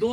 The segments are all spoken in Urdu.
2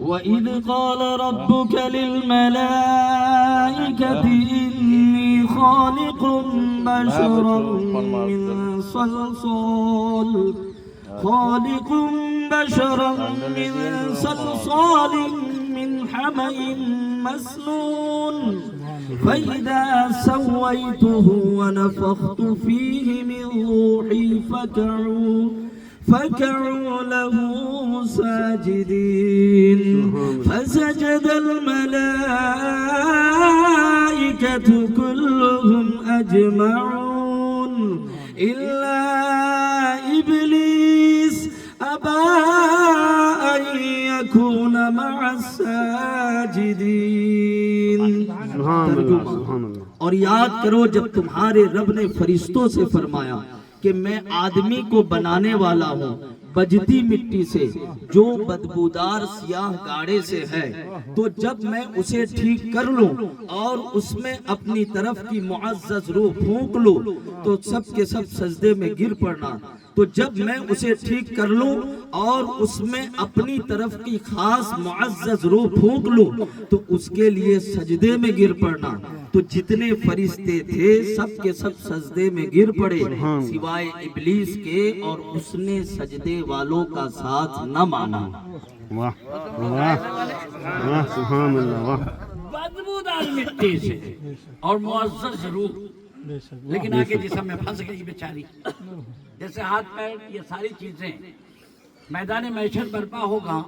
وَإِذْ قَالَ رَبُّكَ لِلْمَلَائِكَةِ إِنِّي خَالِقٌ بَشَرًا مِّن صَلْصَالٍ مِّنْ حَمَإٍ مسنون فإذا سويته ونفخت فيه من روحي فكعوا له ساجدين فسجد الملائكة كلهم أجمعون إلا إبليس أبى أن يكون مع الساجدين۔ اور یاد کرو جب تمہارے رب نے فرشتوں سے فرمایا کہ میں آدمی کو بنانے والا ہوں بجتی مٹی سے جو بدبودار سیاہ گاڑے سے ہے، تو جب میں اسے ٹھیک کر لوں اور اس میں اپنی طرف کی معزز روح پھونک لوں تو سب کے سب سجدے میں گر پڑنا۔ تو جب میں اسے ٹھیک کر لوں اور اس میں اپنی طرف کی خاص معزز روح پھونک لوں تو اس کے لیے سجدے میں گر پڑنا۔ تو جتنے فرشتے تھے سب کے سب سجدے میں گر پڑے سوائے ابلیس کے، اور اس نے سجدے والوں کا ساتھ نہ مانا۔ سبحان اللہ۔ بدبودار مٹی سے اور معزز روح، لیکن آگے جسم میں پھنس گئی بیچاری۔ جیسے ہاتھ پیر یہ ساری چیزیں، میدان معیشت برپا ہوگا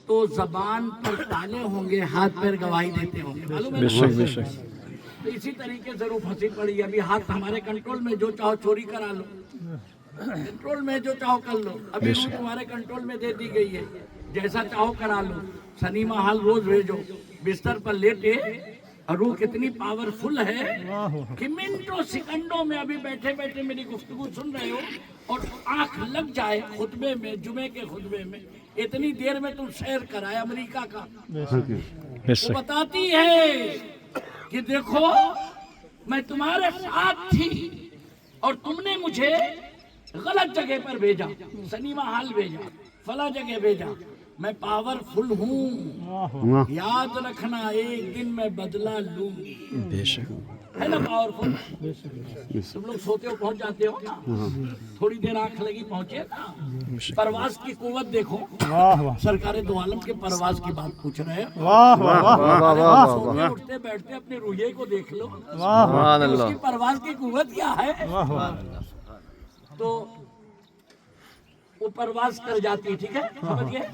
تو زبان پر تالے ہوں گے، ہاتھ پیر گواہی دیتے ہوں گے، معلوم ہے؟ تو اسی طریقے سے روح پھنسی پڑی۔ ابھی ہاتھ ہمارے کنٹرول میں، جو چاہو چوری کرا لو، کنٹرول میں جو چاہو کر لو۔ ابھی روح تمہارے کنٹرول میں دے دی گئی ہے، جیسا چاہو کرا لو۔ سنیما حال روز بھیجو، بستر پر لیٹے، اور روح کتنی پاورفل ہے کہ منٹوں سیکنڈوں میں ابھی بیٹھے بیٹھے میری گفتگو سن رہے ہو اور آنکھ لگ جائے خطبے میں، جمعے کے خطبے میں، اتنی دیر میں تم سیر کرائے امریکہ کا۔ وہ بتاتی ہے کہ دیکھو میں تمہارے ساتھ تھی اور تم نے مجھے غلط جگہ پر بھیجا، سنیما حال بھیجا، فلاں جگہ بھیجا، میں پاورفل ہوں، یاد رکھنا ایک دن میں بدلہ لوں گی۔ ہے نا پاورفل؟ تم لوگ سوتے ہو پہنچ جاتے ہو نا، تھوڑی دیر آنکھ لگی پہنچے نا۔ پرواز کی قوت دیکھو، سرکار دو عالم کے پرواز کی بات پوچھ رہے ہیں۔ سوتے اٹھتے بیٹھتے اپنے رویے کو دیکھ لو، اس کی پرواز کی قوت کیا ہے۔ تو وہ پرواز کر جاتی، ٹھیک ہے، سمجھ گئے؟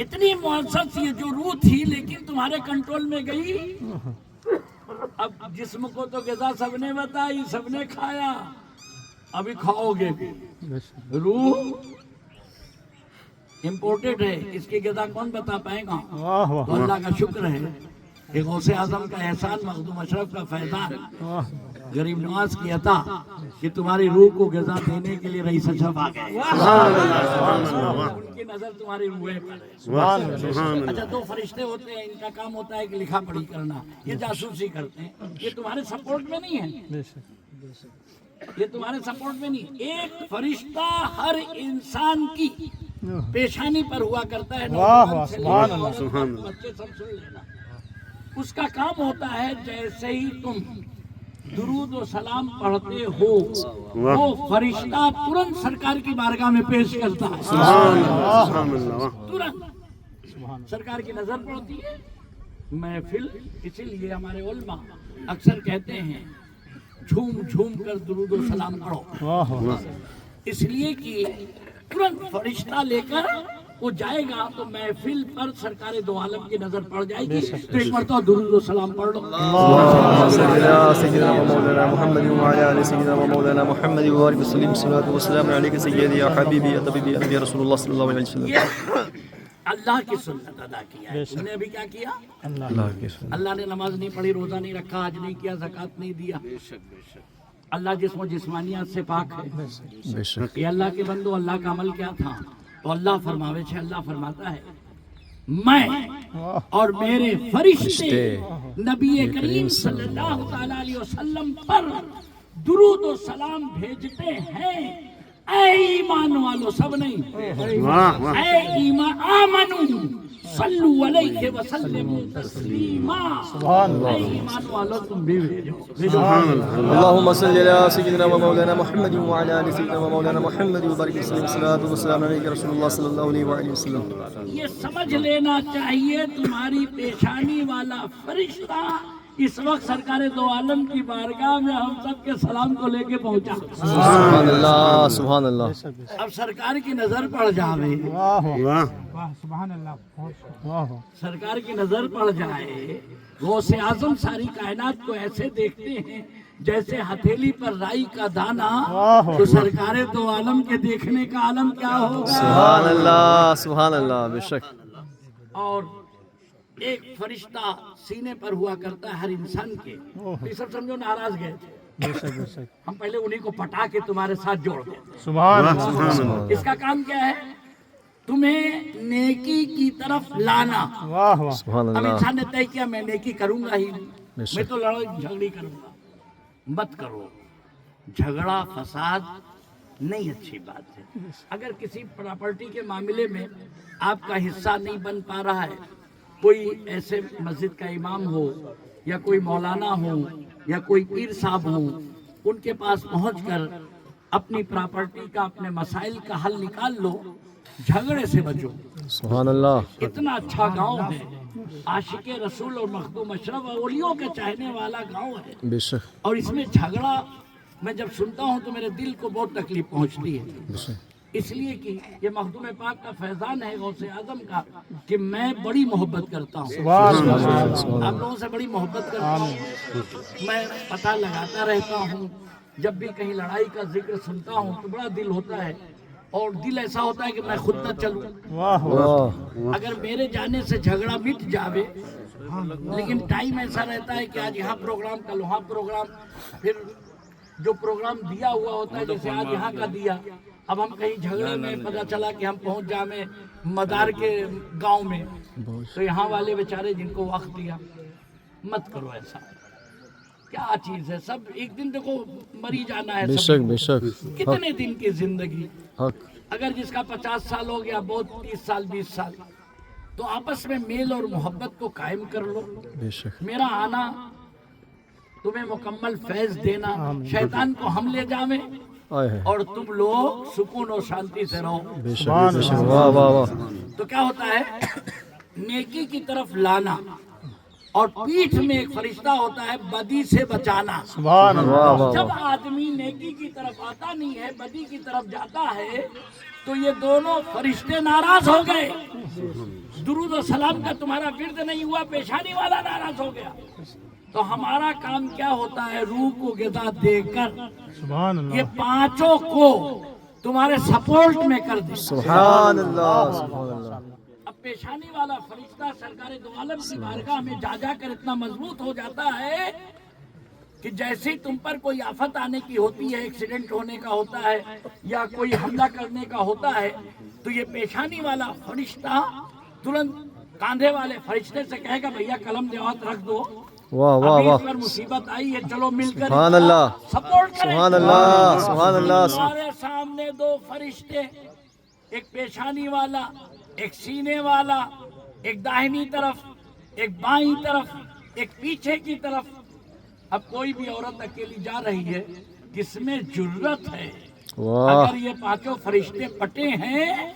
اتنی معزز یہ جو روح تھی لیکن تمہارے کنٹرول میں گئی اب جسم کو تو غذا سب نے بتائی، سب نے کھایا، ابھی کھاؤ گے بھی۔ روح امپورٹڈ ہے، اس کی غذا کون بتا پائے گا؟ تو اللہ کا شکر ہے کہ غوث اعظم کا احسان، مخدوم اشرف کا فیضان، غریب نواز کی عطا کہ تمہاری روح کو غذا دینے کے لیے رئیس اشرف آ گئے، ان کی نظر تمہاری روح پر ہے۔ اچھا، دو فرشتے ہوتے ہیں، ان کا کام ہوتا ہے کہ لکھا پڑھی کرنا، یہ جاسوسی کرتے ہیں، یہ تمہارے سپورٹ میں نہیں ہے، یہ تمہارے سپورٹ میں نہیں۔ ایک فرشتہ ہر انسان کی پیشانی پر ہوا کرتا ہے، بچے سب سن لینا، اس کا کام ہوتا ہے جیسے ہی تم درود و سلام پڑھتے ہو وہ فرشتہ ترنت سرکار کی بارگاہ میں پیش کرتا ہے، ترنت سرکار کی نظر پڑتی ہے محفل۔ اسی لیے ہمارے علماء اکثر کہتے ہیں جھوم جھوم کر درود و سلام پڑھو، اس لیے کہ ترنت فرشتہ لے کر وہ جائے گا تو محفل پر سرکار دو عالم کی نظر پڑ جائے گی۔ تو ایک مرتبہ درود و سلام پڑھ لو۔ سيدنا ومولانا محمد وعلى آل سيدنا ومولانا محمد وبارك وسلم، الصلاة والسلام عليك سيدي يا حبيبي يا طبيبي يا نبي رسول الله صلى الله عليه وسلم۔ یہ اللہ کی سنت ادا کیا ہے، تم نے ابھی کیا کیا؟ اللہ نے نماز نہیں پڑھی، روزہ نہیں رکھا، حج نہیں کیا، زکوٰۃ نہیں دیا۔ اللہ جسم و جسمانیات سے پاک ہے۔ یہ اللہ کے بندو، اللہ کا عمل کیا تھا؟ تو اللہ فرماوے چھے، اللہ فرماتا ہے میں اور میرے فرشتے نبی کریم صلی اللہ تعالیٰ علیہ وسلم پر درود و سلام بھیجتے ہیں۔ اے ایمان والو، سب نہیں، اے ایمان آمنو صلو علیہ وسلم تسلیما، اے ایمان والو تم بھی بھیجو۔ اللهم صل على سيدنا ومولانا محمد وعلى آل سيدنا ومولانا محمد وبارك وسلم، الصلاة والسلام عليك رسول الله صلى الله عليه وآله وسلم۔ یہ سمجھ لینا چاہیے تمہاری پیشانی والا فرشتہ اس وقت سرکار دو عالم کی بارگاہ میں ہم سب کے سلام کو لے کے پہنچا۔ سبحان اللہ، سبحان اللہ۔ اب سرکار کی نظر پڑ جائے، سرکار کی نظر پڑ جائے، غوث اعظم ساری کائنات کو ایسے دیکھتے ہیں جیسے ہتھیلی پر رائی کا دانا، تو سرکار دو عالم کے دیکھنے کا عالم کیا ہوگا؟ سبحان اللہ، سبحان اللہ، بے شک۔ اور ایک فرشتہ سینے پر ہوا کرتا ہے ہر انسان کے۔ یہ سب سمجھو ناراض گئے تھے، ہم پہلے انہی کو پٹا کے تمہارے ساتھ جوڑ دیں۔ اس کا کام کیا ہے؟ تمہیں نیکی کی طرف لانا۔ سبحان اب اللہ۔ انسان نے طے کیا میں نیکی کروں گا ہی، میں تو لڑائی جھگڑی کروں گا۔ مت کرو، جھگڑا فساد نہیں اچھی بات ہے۔ اگر کسی پراپرٹی کے معاملے میں آپ کا حصہ نہیں بن پا رہا ہے، کوئی ایسے مسجد کا امام ہو یا کوئی مولانا ہو یا کوئی پیر صاحب ہو، ان کے پاس پہنچ کر اپنی پراپرٹی کا، اپنے مسائل کا حل نکال لو، جھگڑے سے بچو۔ سبحان اللہ۔ اتنا اچھا گاؤں ہے، عاشق رسول اور مخدوم اشرف اولیوں کے چاہنے والا گاؤں ہے، بے شک، اور اس میں جھگڑا میں جب سنتا ہوں تو میرے دل کو بہت تکلیف پہنچتی ہے، بے شک۔ اس لیے کہ یہ مخدوم پاک کا فیضان ہے غوث اعظم کا کہ میں بڑی محبت کرتا ہوں، آپ لوگوں سے بڑی محبت کرتا ہوں، میں پتہ لگاتا رہتا ہوں، جب بھی کہیں لڑائی کا ذکر سنتا ہوں تو بڑا دل ہوتا ہے، اور دل ایسا ہوتا ہے کہ میں خود نہ چلوں، اگر میرے جانے سے جھگڑا مٹ جاوے، لیکن ٹائم ایسا رہتا ہے کہ آج یہاں پروگرام، کل وہاں پروگرام، پھر جو پروگرام دیا ہوا ہوتا ہے جیسے آج یہاں کا دیا، اب ہم کہیں جھگڑے میں پتہ چلا کہ ہم پہنچ جائیں مدار کے گاؤں میں، تو یہاں والے بیچارے جن کو وقت دیا، مت کرو ایسا، کیا چیز ہے، سب ایک دن دیکھو مری جانا ہے، بے شک، بے شک۔ کتنے دن کی زندگی، حق۔ اگر جس کا 50 سال ہو گیا، بہت 30 سال 20 سال، تو آپس میں میل اور محبت کو قائم کر لو۔ بے شک۔ میرا آنا تمہیں مکمل فیض دینا، شیطان کو ہم لے جاویں اور تم لوگ سکون اور شانتی سے رہو۔ بے شک، بے شک۔ واہ واہ واہ۔ تو کیا ہوتا ہے؟ نیکی کی طرف لانا، اور پیٹھ میں ایک فرشتہ ہوتا ہے بدی سے بچانا۔ واہ واہ۔ جب آدمی نیکی کی طرف آتا نہیں ہے، بدی کی طرف جاتا ہے، تو یہ دونوں فرشتے ناراض ہو گئے۔ درود و سلام کا تمہارا ورد نہیں ہوا، پیشانی والا ناراض ہو گیا، تو ہمارا کام کیا ہوتا ہے؟ روح کو غذا دے کر سبحان اللہ یہ پانچوں کو تمہارے سپورٹ میں کر دیں۔ سبحان اللہ سبحان اللہ اب پیشانی والا فرشتہ سرکار دو عالم کی بارگاہ میں جا جا کر اتنا مضبوط ہو جاتا ہے کہ جیسے ہی تم پر کوئی آفت آنے کی ہوتی ہے، ایکسیڈنٹ ہونے کا ہوتا ہے یا کوئی حملہ کرنے کا ہوتا ہے، تو یہ پیشانی والا فرشتہ ترنت کاندھے والے فرشتے سے کہے گا بھیا قلم دیوات رکھ دو، واہ واہ ابھی واہ اس پر مصیبت آئی ہے، چلو مل کر سبحان اللہ سپورٹ کریں۔ سبحان اللہ سبحان اللہ ہمارے سامنے دو فرشتے، ایک پیشانی والا، ایک سینے والا، ایک داہنی طرف، ایک بائیں طرف، ایک پیچھے کی طرف۔ اب کوئی بھی عورت اکیلی جا رہی ہے، کس میں جرت ہے؟ واہ اگر یہ پانچوں فرشتے پٹے ہیں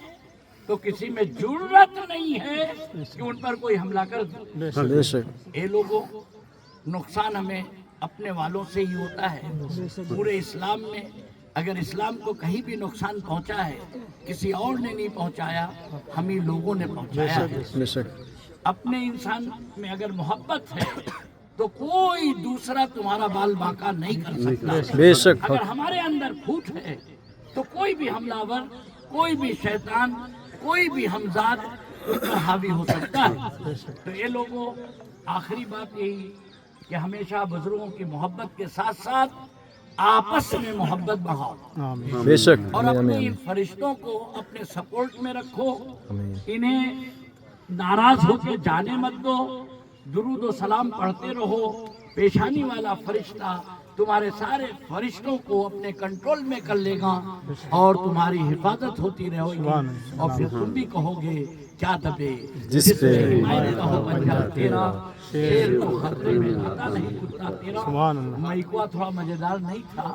تو کسی میں جرت نہیں ہے کہ ان پر کوئی حملہ کر دے۔ بے شک اے لوگوں، نقصان ہمیں اپنے والوں سے ہی ہوتا ہے۔ پورے اسلام میں اگر اسلام کو کہیں بھی نقصان پہنچا ہے، کسی اور نے نہیں پہنچایا، ہم ہی لوگوں نے پہنچایا ہے۔ بے شک اپنے انسان میں اگر محبت ہے تو کوئی دوسرا تمہارا بال باقا نہیں کر سکتا۔ بے شک اگر ہمارے اندر پھوٹ ہے تو کوئی بھی حملہ ور، کوئی بھی شیطان، کوئی بھی ہمزاد اس پر حاوی ہو سکتا ہے۔ تو یہ لوگوں، آخری بات یہی کہ ہمیشہ بزرگوں کی محبت کے ساتھ ساتھ آپس میں محبت بڑھاؤ، بے شک اور اپنے ان فرشتوں کو اپنے سپورٹ میں رکھو، انہیں ناراض ہو کے جانے مت دو، درود و سلام پڑھتے رہو۔ پیشانی والا فرشتہ تمہارے سارے فرشتوں کو اپنے کنٹرول میں کر لے گا اور تمہاری حفاظت ہوتی رہے گی، اور پھر تم بھی کہو گے کیا دبے جس پہ حمایت کا ہو بنجا تیرا، شیر تو خطرے میں آتا نہیں کتا تیرا۔ سبحان اللہ مائکوا تھوڑا مزیدار نہیں تھا،